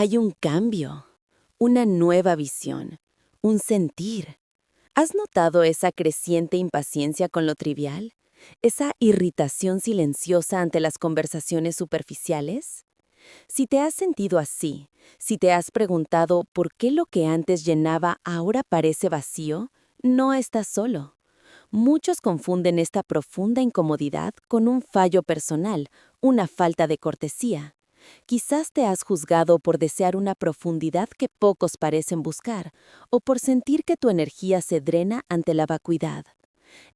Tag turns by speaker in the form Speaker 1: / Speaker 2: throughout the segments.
Speaker 1: Hay un cambio, una nueva visión, un sentir. ¿Has notado esa creciente impaciencia con lo trivial? ¿Esa irritación silenciosa ante las conversaciones superficiales? Si te has sentido así, si te has preguntado por qué lo que antes llenaba ahora parece vacío, no estás solo. Muchos confunden esta profunda incomodidad con un fallo personal, una falta de cortesía. Quizás te has juzgado por desear una profundidad que pocos parecen buscar, o por sentir que tu energía se drena ante la vacuidad.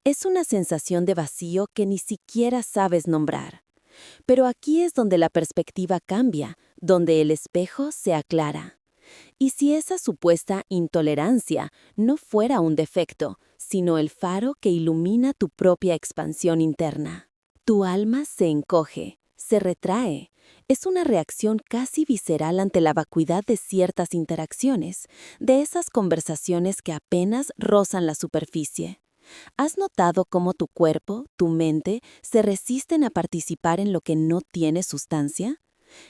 Speaker 1: Es una sensación de vacío que ni siquiera sabes nombrar. Pero aquí es donde la perspectiva cambia, donde el espejo se aclara. ¿Y si esa supuesta intolerancia no fuera un defecto, sino el faro que ilumina tu propia expansión interna? Tu alma se encoge, se retrae. Es una reacción casi visceral ante la vacuidad de ciertas interacciones, de esas conversaciones que apenas rozan la superficie. ¿Has notado cómo tu cuerpo, tu mente, se resisten a participar en lo que no tiene sustancia?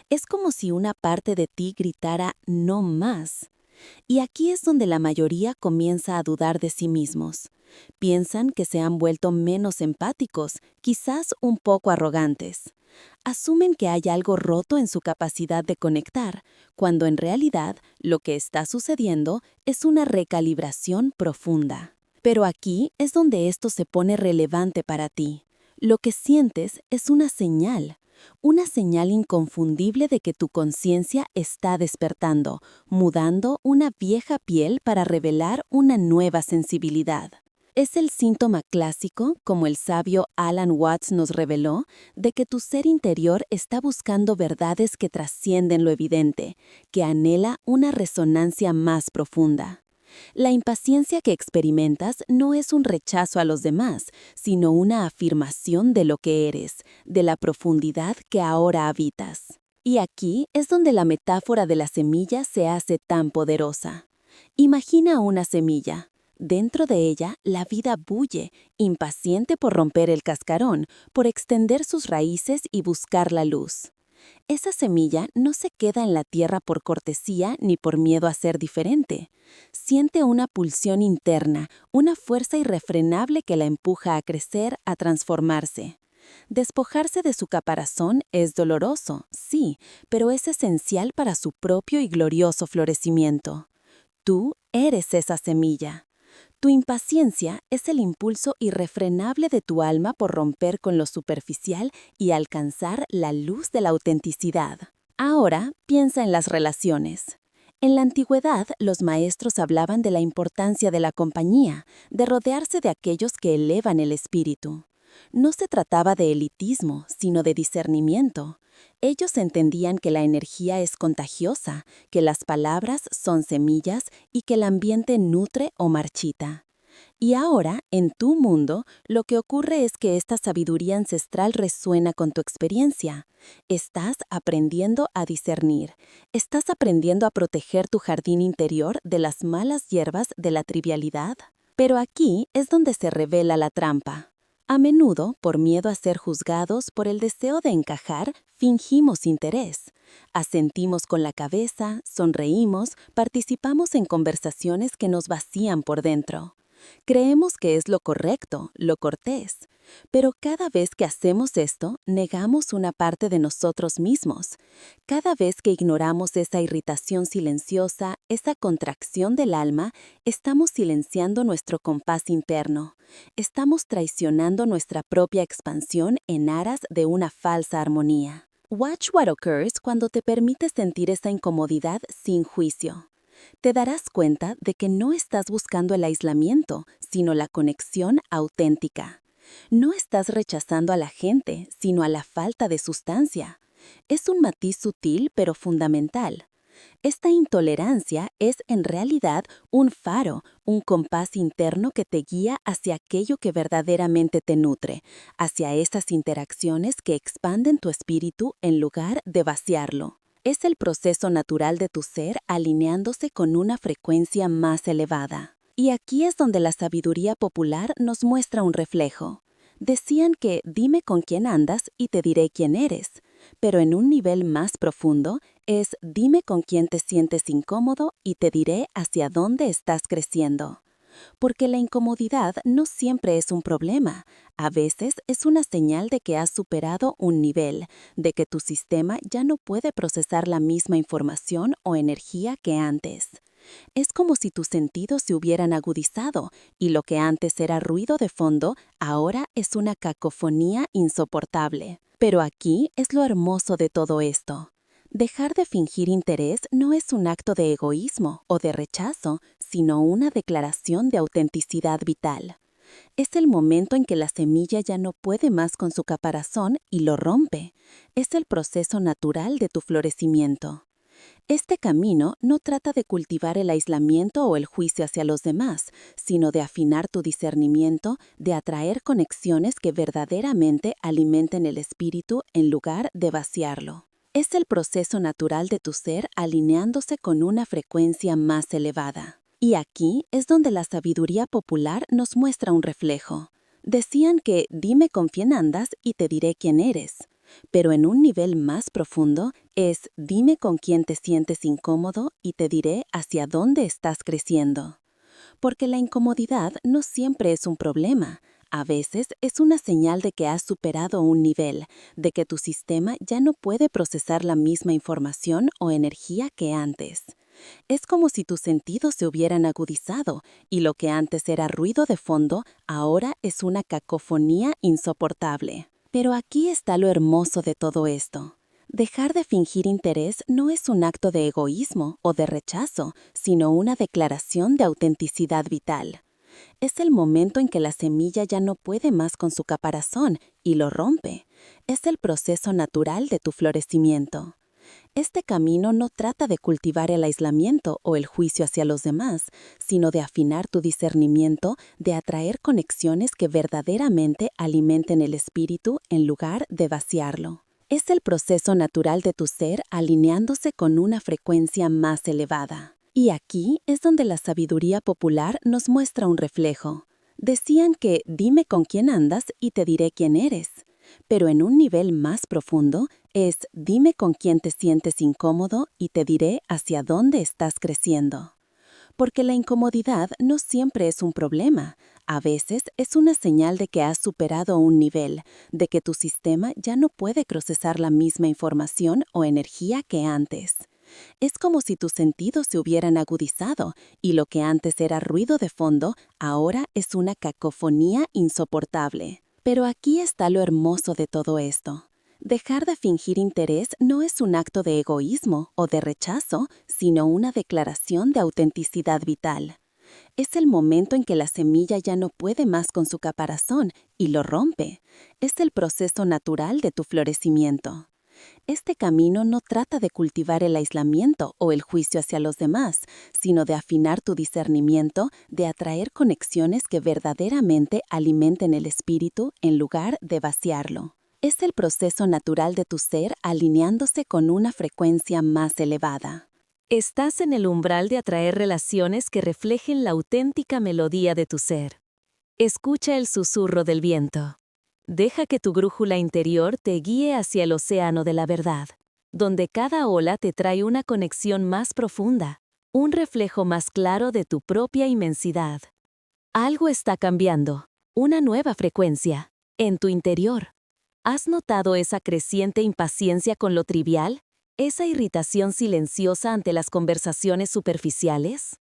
Speaker 1: Es como si una parte de ti gritara «no más». Y aquí es donde la mayoría comienza a dudar de sí mismos. Piensan que se han vuelto menos empáticos, quizás un poco arrogantes. Asumen que hay algo roto en su capacidad de conectar, cuando en realidad lo que está sucediendo es una recalibración profunda. Pero aquí es donde esto se pone relevante para ti. Lo que sientes es una señal inconfundible de que tu conciencia está despertando, mudando una vieja piel para revelar una nueva sensibilidad. Es el síntoma clásico, como el sabio Alan Watts nos reveló, de que tu ser interior está buscando verdades que trascienden lo evidente, que anhela una resonancia más profunda. La impaciencia que experimentas no es un rechazo a los demás, sino una afirmación de lo que eres, de la profundidad que ahora habitas. Y aquí es donde la metáfora de la semilla se hace tan poderosa. Imagina una semilla. Dentro de ella, la vida bulle, impaciente por romper el cascarón, por extender sus raíces y buscar la luz. Esa semilla no se queda en la tierra por cortesía ni por miedo a ser diferente. Siente una pulsión interna, una fuerza irrefrenable que la empuja a crecer, a transformarse. Despojarse de su caparazón es doloroso, sí, pero es esencial para su propio y glorioso florecimiento. Tú eres esa semilla. Tu impaciencia es el impulso irrefrenable de tu alma por romper con lo superficial y alcanzar la luz de la autenticidad. Ahora piensa en las relaciones. En la antigüedad, los maestros hablaban de la importancia de la compañía, de rodearse de aquellos que elevan el espíritu. No se trataba de elitismo, sino de discernimiento. Ellos entendían que la energía es contagiosa, que las palabras son semillas y que el ambiente nutre o marchita. Y ahora, en tu mundo, lo que ocurre es que esta sabiduría ancestral resuena con tu experiencia. Estás aprendiendo a discernir. Estás aprendiendo a proteger tu jardín interior de las malas hierbas de la trivialidad. Pero aquí es donde se revela la trampa. A menudo, por miedo a ser juzgados, por el deseo de encajar, fingimos interés. Asentimos con la cabeza, sonreímos, participamos en conversaciones que nos vacían por dentro. Creemos que es lo correcto, lo cortés. Pero cada vez que hacemos esto, negamos una parte de nosotros mismos. Cada vez que ignoramos esa irritación silenciosa, esa contracción del alma, estamos silenciando nuestro compás interno. Estamos traicionando nuestra propia expansión en aras de una falsa armonía. Watch what occurs cuando te permites sentir esa incomodidad sin juicio. Te darás cuenta de que no estás buscando el aislamiento, sino la conexión auténtica. No estás rechazando a la gente, sino a la falta de sustancia. Es un matiz sutil pero fundamental. Esta intolerancia es en realidad un faro, un compás interno que te guía hacia aquello que verdaderamente te nutre, hacia esas interacciones que expanden tu espíritu en lugar de vaciarlo. Es el proceso natural de tu ser alineándose con una frecuencia más elevada. Y aquí es donde la sabiduría popular nos muestra un reflejo. Decían que dime con quién andas y te diré quién eres. pero en un nivel más profundo es dime con quién te sientes incómodo y te diré hacia dónde estás creciendo. Porque la incomodidad no siempre es un problema. A veces es una señal de que has superado un nivel, de que tu sistema ya no puede procesar la misma información o energía que antes. Es como si tus sentidos se hubieran agudizado y lo que antes era ruido de fondo ahora es una cacofonía insoportable. Pero aquí es lo hermoso de todo esto. Dejar de fingir interés no es un acto de egoísmo o de rechazo, sino una declaración de autenticidad vital. Es el momento en que la semilla ya no puede más con su caparazón y lo rompe. Es el proceso natural de tu florecimiento. Este camino no trata de cultivar el aislamiento o el juicio hacia los demás, sino de afinar tu discernimiento, de atraer conexiones que verdaderamente alimenten el espíritu en lugar de vaciarlo. Es el proceso natural de tu ser alineándose con una frecuencia más elevada. Y aquí es donde la sabiduría popular nos muestra un reflejo. Decían que dime con quién andas y te diré quién eres. Pero en un nivel más profundo es dime con quién te sientes incómodo y te diré hacia dónde estás creciendo. Porque la incomodidad no siempre es un problema. A veces es una señal de que has superado un nivel, de que tu sistema ya no puede procesar la misma información o energía que antes. Es como si tus sentidos se hubieran agudizado y lo que antes era ruido de fondo ahora es una cacofonía insoportable. Pero aquí está lo hermoso de todo esto. Dejar de fingir interés no es un acto de egoísmo o de rechazo, sino una declaración de autenticidad vital. Es el momento en que la semilla ya no puede más con su caparazón y lo rompe. Es el proceso natural de tu florecimiento. Este camino no trata de cultivar el aislamiento o el juicio hacia los demás, sino de afinar tu discernimiento, de atraer conexiones que verdaderamente alimenten el espíritu en lugar de vaciarlo. Es el proceso natural de tu ser alineándose con una frecuencia más elevada. Y aquí es donde la sabiduría popular nos muestra un reflejo. Decían que dime con quién andas y te diré quién eres. Pero en un nivel más profundo es dime con quién te sientes incómodo y te diré hacia dónde estás creciendo. Porque la incomodidad no siempre es un problema. A veces es una señal de que has superado un nivel, de que tu sistema ya no puede procesar la misma información o energía que antes. Es como si tus sentidos se hubieran agudizado y lo que antes era ruido de fondo ahora es una cacofonía insoportable. Pero aquí está lo hermoso de todo esto. Dejar de fingir interés no es un acto de egoísmo o de rechazo, sino una declaración de autenticidad vital. Es el momento en que la semilla ya no puede más con su caparazón y lo rompe. Es el proceso natural de tu florecimiento. Este camino no trata de cultivar el aislamiento o el juicio hacia los demás, sino de afinar tu discernimiento, de atraer conexiones que verdaderamente alimenten el espíritu en lugar de vaciarlo. Es el proceso natural de tu ser alineándose con una frecuencia más elevada. Estás en el umbral de atraer relaciones que reflejen la auténtica melodía de tu ser. Escucha el susurro del viento. Deja que tu brújula interior te guíe hacia el océano de la verdad, donde cada ola te trae una conexión más profunda, un reflejo más claro de tu propia inmensidad. Algo está cambiando, una nueva frecuencia, en tu interior. ¿Has notado esa creciente impaciencia con lo trivial? ¿Esa irritación silenciosa ante las conversaciones superficiales?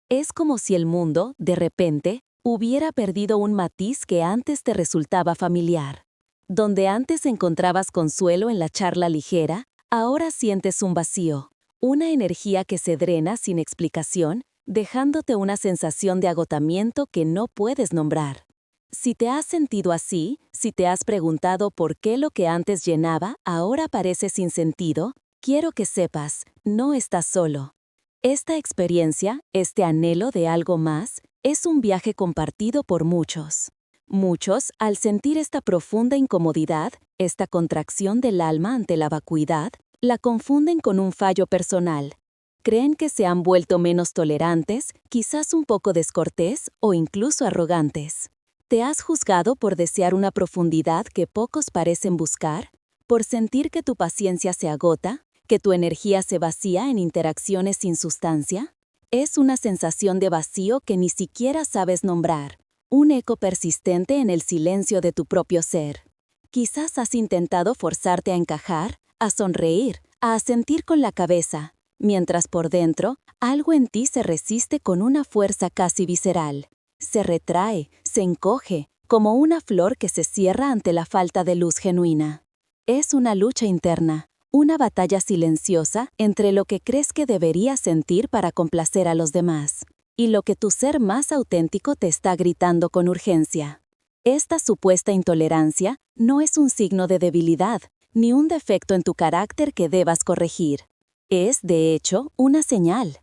Speaker 1: Es como si el mundo, de repente, hubiera perdido un matiz que antes te resultaba familiar. Donde antes encontrabas consuelo en la charla ligera, ahora sientes un vacío, una energía que se drena sin explicación, dejándote una sensación de agotamiento que no puedes nombrar. Si te has sentido así, si te has preguntado por qué lo que antes llenaba ahora parece sin sentido, quiero que sepas, no estás solo. Esta experiencia, este anhelo de algo más, es un viaje compartido por muchos. Muchos, al sentir esta profunda incomodidad, esta contracción del alma ante la vacuidad, la confunden con un fallo personal. Creen que se han vuelto menos tolerantes, quizás un poco descortés o incluso arrogantes. ¿Te has juzgado por desear una profundidad que pocos parecen buscar?
Speaker 2: ¿Por sentir que tu paciencia se agota? ¿Que tu energía se vacía en interacciones sin sustancia? Es una sensación de vacío que ni siquiera sabes nombrar, un eco persistente en el silencio de tu propio ser. Quizás has intentado forzarte a encajar, a sonreír, a asentir con la cabeza, mientras por dentro algo en ti se resiste con una fuerza casi visceral. Se retrae, se encoge, como una flor que se cierra ante la falta de luz genuina. Es una lucha interna, una batalla silenciosa entre lo que crees que deberías sentir para complacer a los demás y lo que tu ser más auténtico te está gritando con urgencia. Esta supuesta intolerancia no es un signo de debilidad, ni un defecto en tu carácter que debas corregir. Es, de hecho, una señal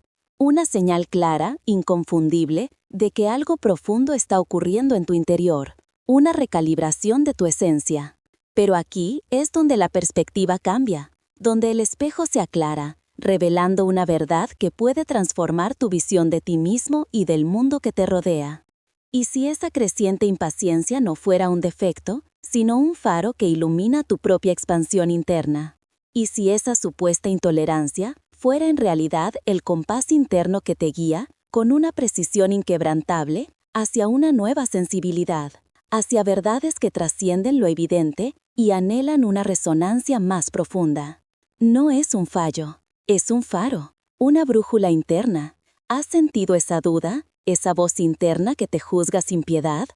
Speaker 2: clara, inconfundible, de que algo profundo está ocurriendo en tu interior, una recalibración de tu esencia. Pero aquí es donde la perspectiva cambia, donde el espejo se aclara, revelando una verdad que puede transformar tu visión de ti mismo y del mundo que te rodea. ¿Y si esa creciente impaciencia no fuera un defecto, sino un faro que ilumina tu propia expansión interna? ¿Y si esa supuesta intolerancia fuera en realidad el compás interno que te guía, con una precisión inquebrantable, hacia una nueva sensibilidad, hacia verdades que trascienden lo evidente y anhelan una resonancia más profunda? No es un fallo, es un faro, una brújula interna. ¿Has sentido esa duda, esa voz interna que te juzga sin piedad?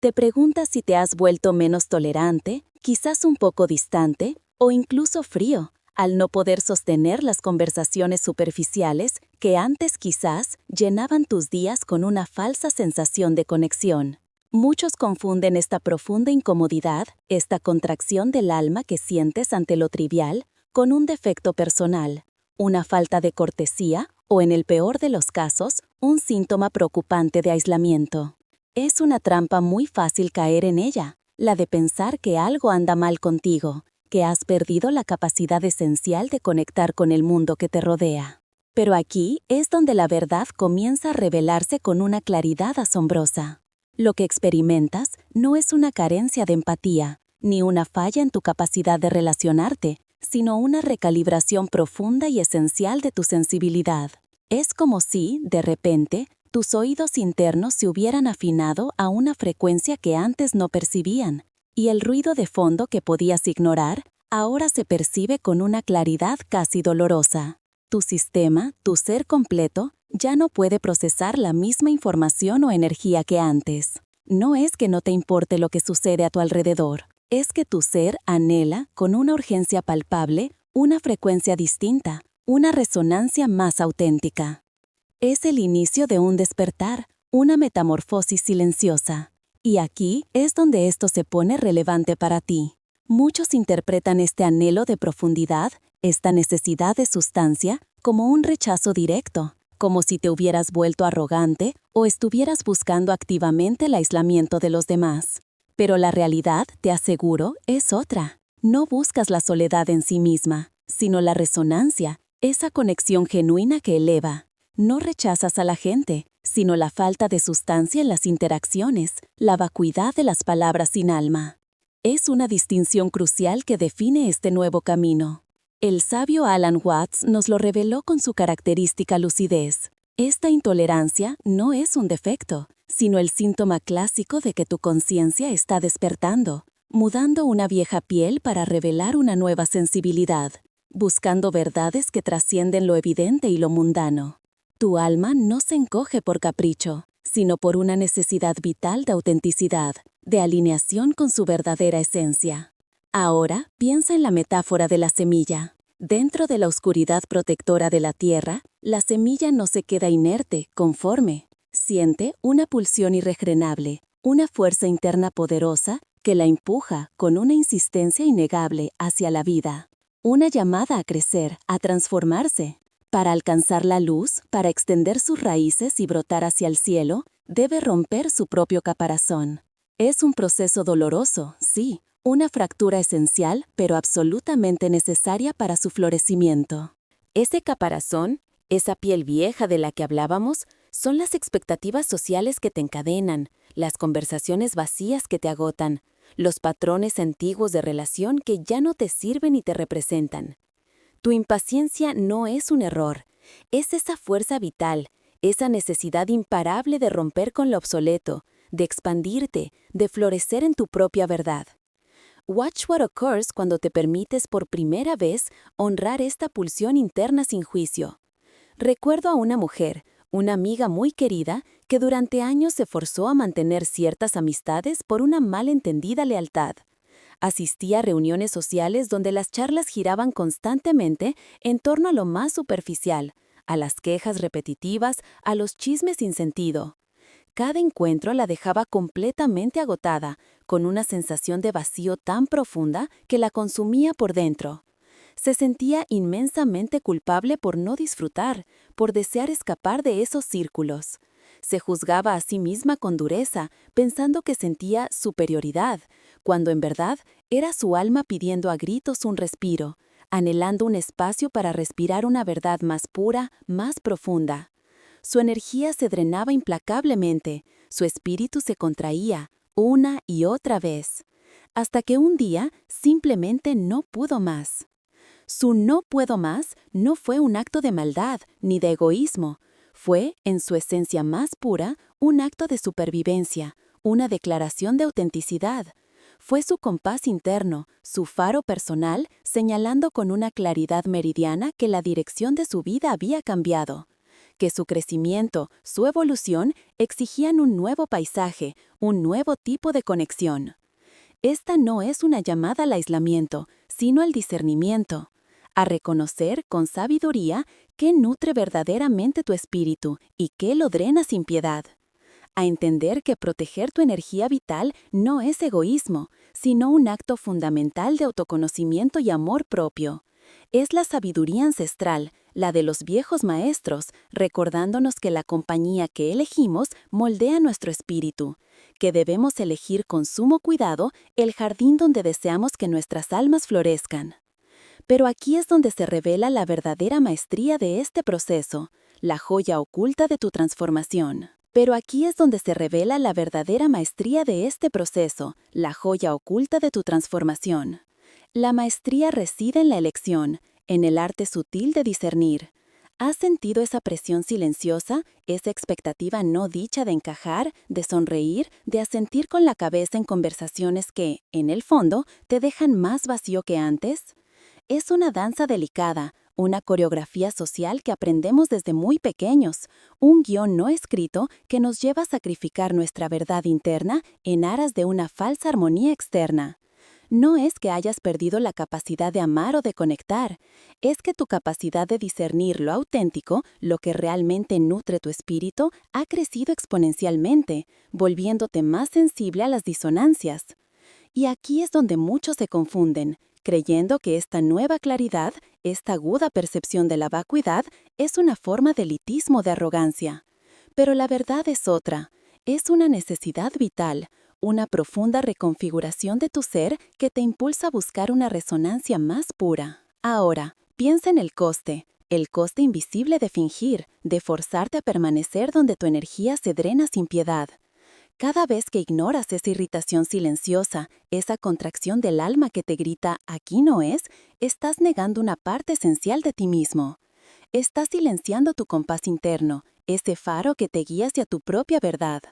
Speaker 2: ¿Te preguntas si te has vuelto menos tolerante, quizás un poco distante, o incluso frío, al no poder sostener las conversaciones superficiales que antes quizás llenaban tus días con una falsa sensación de conexión? Muchos confunden esta profunda incomodidad, esta contracción del alma que sientes ante lo trivial, con un defecto personal, una falta de cortesía o, en el peor de los casos, un síntoma preocupante de aislamiento. Es una trampa muy fácil caer en ella, la de pensar que algo anda mal contigo, que has perdido la capacidad esencial de conectar con el mundo que te rodea. Pero aquí es donde la verdad comienza a revelarse con una claridad asombrosa. Lo que experimentas no es una carencia de empatía, ni una falla en tu capacidad de relacionarte, sino una recalibración profunda y esencial de tu sensibilidad. Es como si, de repente, tus oídos internos se hubieran afinado a una frecuencia que antes no percibían, y el ruido de fondo que podías ignorar, ahora se percibe con una claridad casi dolorosa. Tu sistema, tu ser completo, ya no puede procesar la misma información o energía que antes. No es que no te importe lo que sucede a tu alrededor, es que tu ser anhela, con una urgencia palpable, una frecuencia distinta, una resonancia más auténtica. Es el inicio de un despertar, una metamorfosis silenciosa. Y aquí es donde esto se pone relevante para ti. Muchos interpretan este anhelo de profundidad, esta necesidad de sustancia, como un rechazo directo, como si te hubieras vuelto arrogante o estuvieras buscando activamente el aislamiento de los demás. Pero la realidad, te aseguro, es otra. No buscas la soledad en sí misma, sino la resonancia, esa conexión genuina que eleva. No rechazas a la gente, sino la falta de sustancia en las interacciones, la vacuidad de las palabras sin alma. Es una distinción crucial que define este nuevo camino. El sabio Alan Watts nos lo reveló con su característica lucidez. Esta intolerancia no es un defecto, sino el síntoma clásico de que tu conciencia está despertando, mudando una vieja piel para revelar una nueva sensibilidad, buscando verdades que trascienden lo evidente y lo mundano. Tu alma no se encoge por capricho, sino por una necesidad vital de autenticidad, de alineación con su verdadera esencia. Ahora, piensa en la metáfora de la semilla. Dentro de la oscuridad protectora de la tierra, la semilla no se queda inerte, conforme. Siente una pulsión irrefrenable, una fuerza interna poderosa que la empuja con una insistencia innegable hacia la vida. Una llamada a crecer, a transformarse. Para alcanzar la luz, para extender sus raíces y brotar hacia el cielo, debe romper su propio caparazón. Es un proceso doloroso, sí, una fractura esencial, pero absolutamente necesaria para su florecimiento.
Speaker 1: Ese caparazón, esa piel vieja de la que hablábamos, son las expectativas sociales que te encadenan, las conversaciones vacías que te agotan, los patrones antiguos de relación que ya no te sirven y te representan. Tu impaciencia no es un error, es esa fuerza vital, esa necesidad imparable de romper con lo obsoleto, de expandirte, de florecer en tu propia verdad. Watch what occurs cuando te permites por primera vez honrar esta pulsión interna sin juicio. Recuerdo a una mujer, una amiga muy querida, que durante años se forzó a mantener ciertas amistades por una malentendida lealtad. Asistía a reuniones sociales donde las charlas giraban constantemente en torno a lo más superficial, a las quejas repetitivas, a los chismes sin sentido. Cada encuentro la dejaba completamente agotada, con una sensación de vacío tan profunda que la consumía por dentro. Se sentía inmensamente culpable por no disfrutar, por desear escapar de esos círculos. Se juzgaba a sí misma con dureza, pensando que sentía superioridad, cuando en verdad era su alma pidiendo a gritos un respiro, anhelando un espacio para respirar una verdad más pura, más profunda. Su energía se drenaba implacablemente, su espíritu se contraía, una y otra vez, hasta que un día simplemente no pudo más. Su no puedo más no fue un acto de maldad ni de egoísmo, fue, en su esencia más pura, un acto de supervivencia, una declaración de autenticidad. Fue su compás interno, su faro personal, señalando con una claridad meridiana que la dirección de su vida había cambiado, que su crecimiento, su evolución, exigían un nuevo paisaje, un nuevo tipo de conexión. Esta no es una llamada al aislamiento, sino al discernimiento, a reconocer con sabiduría qué nutre verdaderamente tu espíritu y qué lo drena sin piedad. A entender que proteger tu energía vital no es egoísmo, sino un acto fundamental de autoconocimiento y amor propio. Es la sabiduría ancestral, la de los viejos maestros, recordándonos que la compañía que elegimos moldea nuestro espíritu, que debemos elegir con sumo cuidado el jardín donde deseamos que nuestras almas florezcan. Pero aquí es donde se revela la verdadera maestría de este proceso, la joya oculta de tu transformación. Pero aquí es donde se revela la verdadera maestría de este proceso, la joya oculta de tu transformación. La maestría reside en la elección, en el arte sutil de discernir. ¿Has sentido esa presión silenciosa, esa expectativa no dicha de encajar, de sonreír, de asentir con la cabeza en conversaciones que, en el fondo, te dejan más vacío que antes? Es una danza delicada, una coreografía social que aprendemos desde muy pequeños, un guión no escrito que nos lleva a sacrificar nuestra verdad interna en aras de una falsa armonía externa. No es que hayas perdido la capacidad de amar o de conectar, es que tu capacidad de discernir lo auténtico, lo que realmente nutre tu espíritu, ha crecido exponencialmente, volviéndote más sensible a las disonancias. Y aquí es donde muchos se confunden, creyendo que esta nueva claridad, esta aguda percepción de la vacuidad, es una forma de elitismo de arrogancia. Pero la verdad es otra, es una necesidad vital, una profunda reconfiguración de tu ser que te impulsa a buscar una resonancia más pura. Ahora, piensa en el coste invisible de fingir, de forzarte a permanecer donde tu energía se drena sin piedad. Cada vez que ignoras esa irritación silenciosa, esa contracción del alma que te grita «aquí no es», estás negando una parte esencial de ti mismo. Estás silenciando tu compás interno, ese faro que te guía hacia tu propia verdad.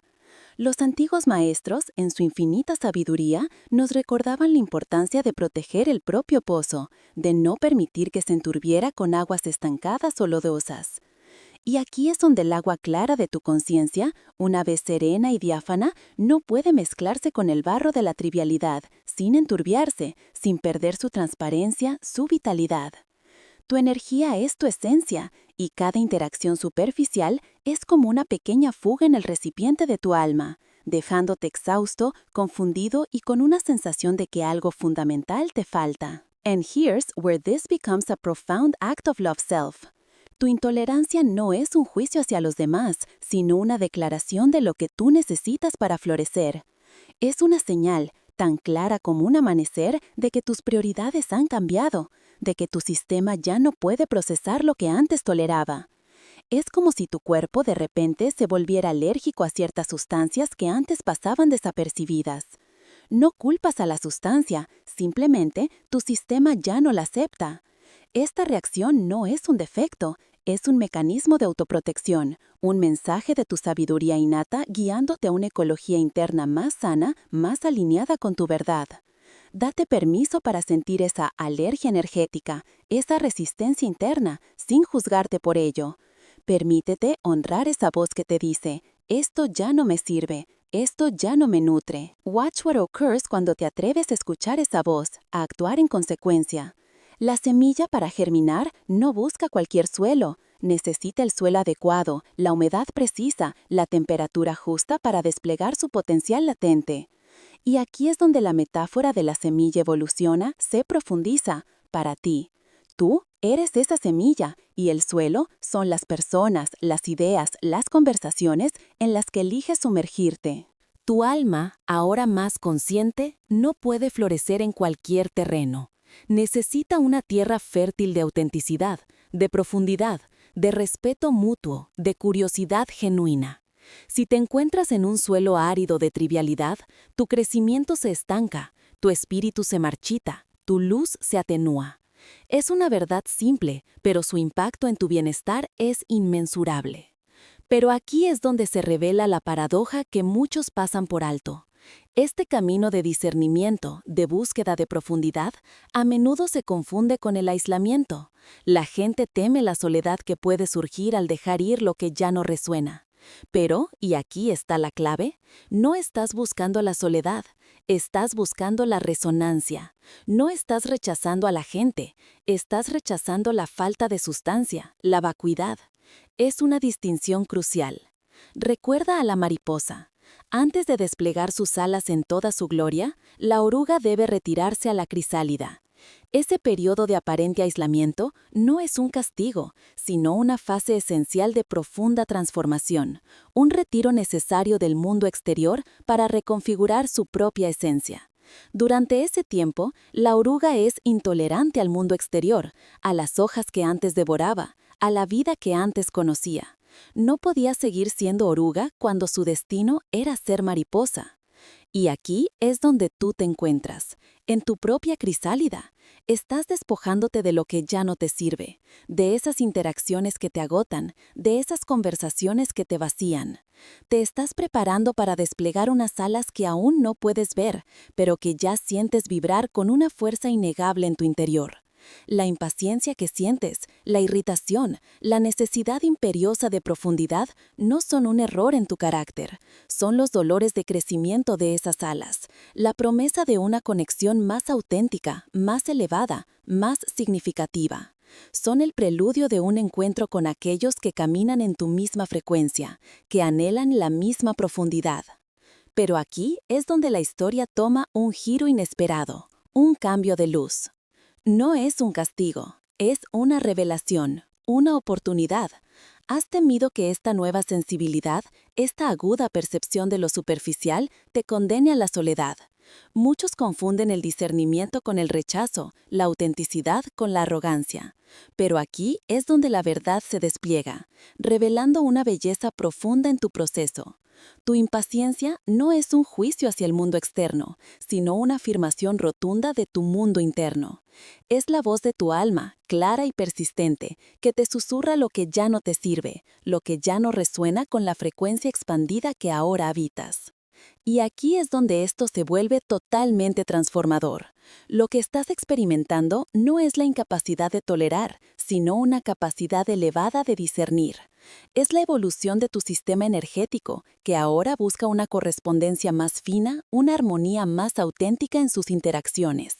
Speaker 1: Los antiguos maestros, en su infinita sabiduría, nos recordaban la importancia de proteger el propio pozo, de no permitir que se enturbiera con aguas estancadas o lodosas. Y aquí es donde el agua clara de tu conciencia, una vez serena y diáfana, no puede mezclarse con el barro de la trivialidad, sin enturbiarse, sin perder su transparencia, su vitalidad. Tu energía es tu esencia, y cada interacción superficial es como una pequeña fuga en el recipiente de tu alma, dejándote exhausto, confundido y con una sensación de que algo fundamental te falta. And here's where this becomes a profound act of love self. Tu intolerancia no es un juicio hacia los demás, sino una declaración de lo que tú necesitas para florecer. Es una señal, tan clara como un amanecer, de que tus prioridades han cambiado, de que tu sistema ya no puede procesar lo que antes toleraba. Es como si tu cuerpo de repente se volviera alérgico a ciertas sustancias que antes pasaban desapercibidas.
Speaker 2: No culpas a la sustancia, simplemente tu sistema ya no la acepta. Esta reacción no es un defecto, es un mecanismo de autoprotección, un mensaje de tu sabiduría innata guiándote a una ecología interna más sana, más alineada con tu verdad. Date permiso para sentir esa alergia energética, esa resistencia interna, sin juzgarte por ello. Permítete honrar esa voz que te dice, esto ya no me sirve, esto ya no me nutre. Watch what occurs cuando te atreves a escuchar esa voz, a actuar en consecuencia. La semilla para germinar no busca cualquier suelo, necesita el suelo adecuado, la humedad precisa, la temperatura justa para desplegar su potencial latente. Y aquí es donde la metáfora de la semilla evoluciona, se profundiza, para ti. Tú eres esa semilla y el suelo son las personas, las ideas, las conversaciones en las que eliges sumergirte.
Speaker 1: Tu alma, ahora más consciente, no puede florecer en cualquier terreno. Necesita una tierra fértil de autenticidad, de profundidad, de respeto mutuo, de curiosidad genuina. Si te encuentras en un suelo árido de trivialidad, tu crecimiento se estanca, tu espíritu se marchita, tu luz se atenúa. Es una verdad simple, pero su impacto en tu bienestar es inmensurable. Pero aquí es donde se revela la paradoja que muchos pasan por alto. Este camino de discernimiento, de búsqueda de profundidad, a menudo se confunde con el aislamiento. La gente teme la soledad que puede surgir al dejar ir lo que ya no resuena. Pero, y aquí está la clave, no estás buscando la soledad, estás buscando la resonancia. No estás rechazando a la gente, estás rechazando la falta de sustancia, la vacuidad. Es una distinción crucial. Recuerda a la mariposa. Antes de desplegar sus alas en toda su gloria, la oruga debe retirarse a la crisálida. Ese periodo de aparente aislamiento no es un castigo, sino una fase esencial de profunda transformación, un retiro necesario del mundo exterior para reconfigurar su propia esencia. Durante ese tiempo, la oruga es intolerante al mundo exterior, a las hojas que antes devoraba, a la vida que antes conocía. No podía seguir siendo oruga cuando su destino era ser mariposa. Y aquí es donde tú te encuentras, en tu propia crisálida. Estás despojándote de lo que ya no te sirve, de esas interacciones que te agotan, de esas conversaciones que te vacían. Te estás preparando para desplegar unas alas que aún no puedes ver, pero que ya sientes vibrar con una fuerza innegable en tu interior. La impaciencia que sientes, la irritación, la necesidad imperiosa de profundidad no son un error en tu carácter, son los dolores de crecimiento de esas alas, la promesa de una conexión más auténtica, más elevada, más significativa. Son el preludio de un encuentro con aquellos que caminan en tu misma frecuencia, que anhelan la misma profundidad. Pero aquí es donde la historia toma un giro inesperado, un cambio de luz. No es un castigo, es una revelación, una oportunidad. ¿Has temido que esta nueva sensibilidad, esta aguda percepción de lo superficial, te condene a la soledad? Muchos confunden el discernimiento con el rechazo, la autenticidad con la arrogancia. Pero aquí es donde la verdad se despliega, revelando una belleza profunda en tu proceso. Tu impaciencia no es un juicio hacia el mundo externo, sino una afirmación rotunda de tu mundo interno. Es la voz de tu alma, clara y persistente, que te susurra lo que ya no te sirve, lo que ya no resuena con la frecuencia expandida que ahora habitas. Y aquí es donde esto se vuelve totalmente transformador. Lo que estás experimentando no es la incapacidad de tolerar, sino una capacidad elevada de discernir. Es la evolución de tu sistema energético, que ahora busca una correspondencia más fina, una armonía más auténtica en sus interacciones.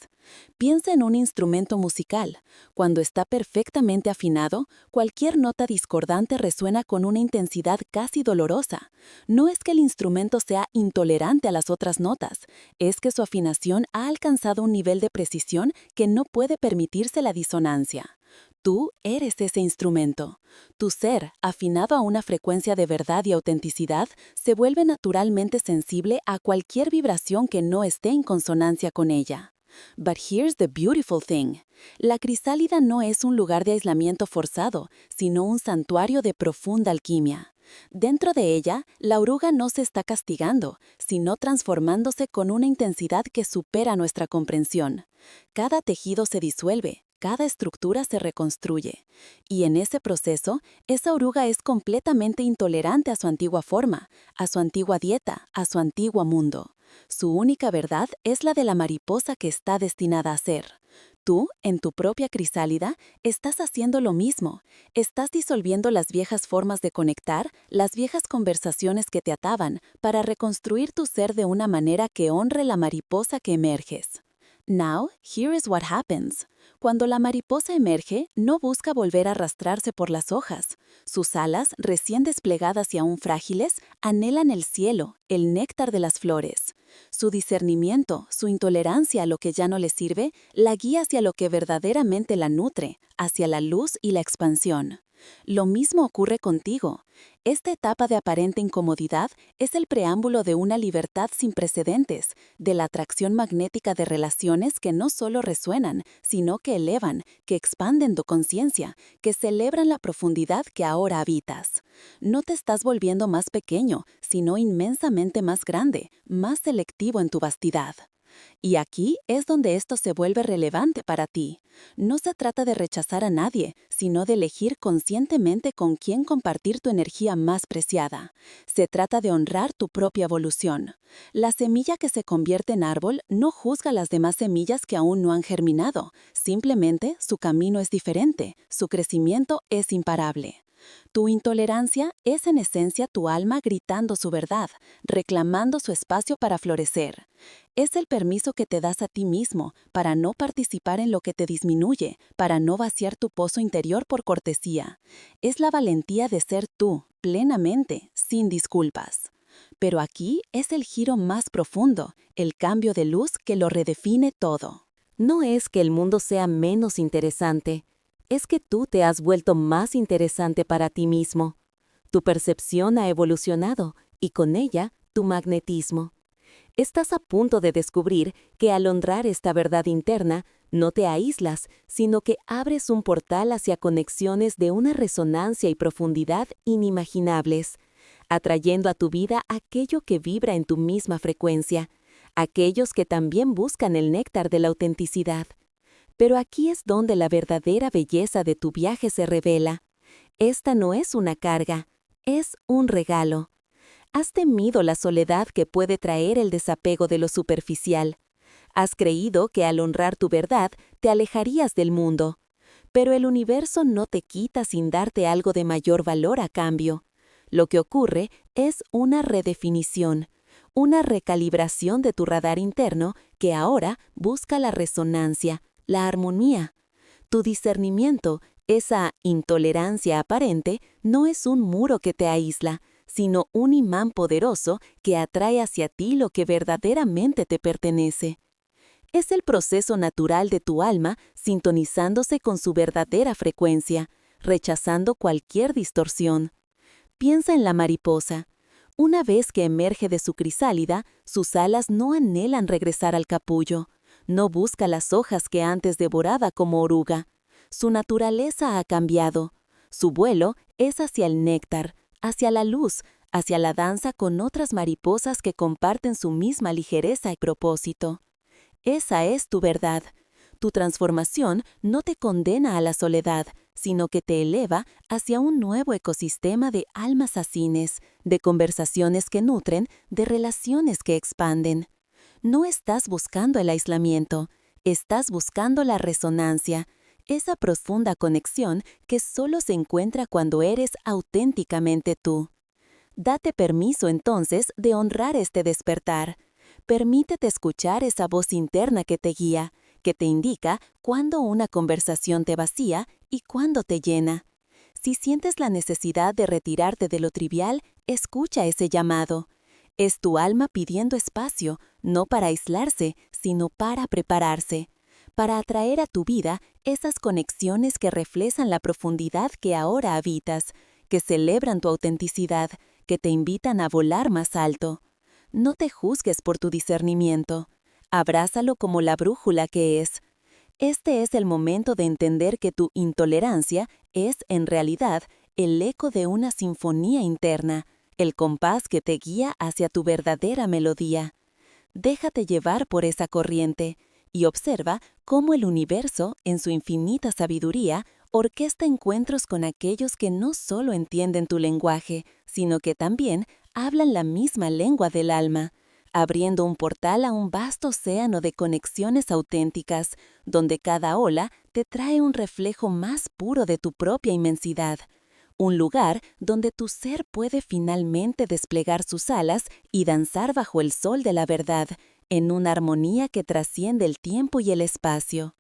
Speaker 1: Piensa en un instrumento musical. Cuando está perfectamente afinado, cualquier nota discordante resuena con una intensidad casi dolorosa. No es que el instrumento sea intolerante a las otras notas, es que su afinación ha alcanzado un nivel de precisión que no puede permitirse la disonancia. Tú eres ese instrumento. Tu ser, afinado a una frecuencia de verdad y autenticidad, se vuelve naturalmente sensible a cualquier vibración que no esté en consonancia con ella. But here's the beautiful thing. La crisálida no es un lugar de aislamiento forzado, sino un santuario de profunda alquimia.
Speaker 2: Dentro de ella, la oruga no se está castigando, sino transformándose con una intensidad que supera nuestra comprensión. Cada tejido se disuelve, cada estructura se reconstruye. Y en ese proceso, esa oruga es completamente intolerante a su antigua forma, a su antigua dieta, a su antiguo mundo. Su única verdad es la de la mariposa que está destinada a ser. Tú, en tu propia crisálida, estás haciendo lo mismo. Estás disolviendo las viejas formas de conectar, las viejas conversaciones que te ataban, para reconstruir tu ser de una manera que honre la mariposa que emerges. Now, here is what happens. Cuando la mariposa emerge, no busca volver a arrastrarse por las hojas. Sus alas, recién desplegadas y aún frágiles, anhelan el cielo, el néctar de las flores. Su discernimiento, su intolerancia a lo que ya no le sirve, la guía hacia lo que verdaderamente la nutre, hacia la luz y la expansión. Lo mismo ocurre contigo. Esta etapa de aparente incomodidad es el preámbulo de una libertad sin precedentes, de la atracción magnética de relaciones que no solo resuenan, sino que elevan, que expanden tu conciencia, que celebran la profundidad que ahora habitas. No te estás volviendo más pequeño, sino inmensamente más grande, más selectivo en tu vastidad. Y aquí es donde esto se vuelve relevante para ti. No se trata de rechazar a nadie, sino de elegir conscientemente con quién compartir tu energía más preciada. Se trata de honrar tu propia evolución. La semilla que se convierte en árbol no juzga las demás semillas que aún no han germinado. Simplemente su camino es diferente, su crecimiento es imparable. Tu intolerancia es en esencia tu alma gritando su verdad, reclamando su espacio para florecer. Es el permiso que te das a ti mismo para no participar en lo que te disminuye, para no vaciar tu pozo interior por cortesía. Es la valentía de ser tú, plenamente, sin disculpas. Pero aquí es el giro más profundo, el cambio de luz que lo redefine todo.
Speaker 1: No es que el mundo sea menos interesante, es que tú te has vuelto más interesante para ti mismo. Tu percepción ha evolucionado y con ella tu magnetismo. Estás a punto de descubrir que al honrar esta verdad interna, no te aíslas, sino que abres un portal hacia conexiones de una resonancia y profundidad inimaginables, atrayendo a tu vida aquello que vibra en tu misma frecuencia, aquellos que también buscan el néctar de la autenticidad. Pero aquí es donde la verdadera belleza de tu viaje se revela. Esta no es una carga, es un regalo. Has temido la soledad que puede traer el desapego de lo superficial. Has creído que al honrar tu verdad te alejarías del mundo. Pero el universo no te quita sin darte algo de mayor valor a cambio. Lo que ocurre es una redefinición, una recalibración de tu radar interno que ahora busca la resonancia, la armonía. Tu discernimiento, esa intolerancia aparente, no es un muro que te aísla, sino un imán poderoso que atrae hacia ti lo que verdaderamente te pertenece. Es el proceso natural de tu alma sintonizándose con su verdadera frecuencia, rechazando cualquier distorsión. Piensa en la mariposa. Una vez que emerge de su crisálida, sus alas no anhelan regresar al capullo. No busca las hojas que antes devoraba como oruga. Su naturaleza ha cambiado. Su vuelo es hacia el néctar, hacia la luz, hacia la danza con otras mariposas que comparten su misma ligereza y propósito. Esa es tu verdad. Tu transformación no te condena a la soledad, sino que te eleva hacia un nuevo ecosistema de almas afines, de conversaciones que nutren, de relaciones que expanden. No estás buscando el aislamiento, estás buscando la resonancia, esa profunda conexión que solo se encuentra cuando eres auténticamente tú. Date permiso entonces de honrar este despertar. Permítete escuchar esa voz interna que te guía, que te indica cuándo una conversación te vacía y cuándo te llena. Si sientes la necesidad de retirarte de lo trivial, escucha ese llamado. Es tu alma pidiendo espacio, no para aislarse, sino para prepararse, para atraer a tu vida esas conexiones que reflejan la profundidad que ahora habitas, que celebran tu autenticidad, que te invitan a volar más alto. No te juzgues por tu discernimiento. Abrázalo como la brújula que es. Este es el momento de entender que tu intolerancia es, en realidad,
Speaker 2: el eco de una sinfonía interna, el compás que te guía hacia tu verdadera melodía. Déjate llevar por esa corriente y observa cómo el universo, en su infinita sabiduría, orquesta encuentros con aquellos que no solo entienden tu lenguaje, sino que también hablan la misma lengua del alma, abriendo un portal a un vasto océano de conexiones auténticas, donde cada ola te trae un reflejo más puro de tu propia inmensidad. Un lugar donde tu ser puede finalmente desplegar sus alas y danzar bajo el sol de la verdad, en una armonía que trasciende el tiempo y el espacio.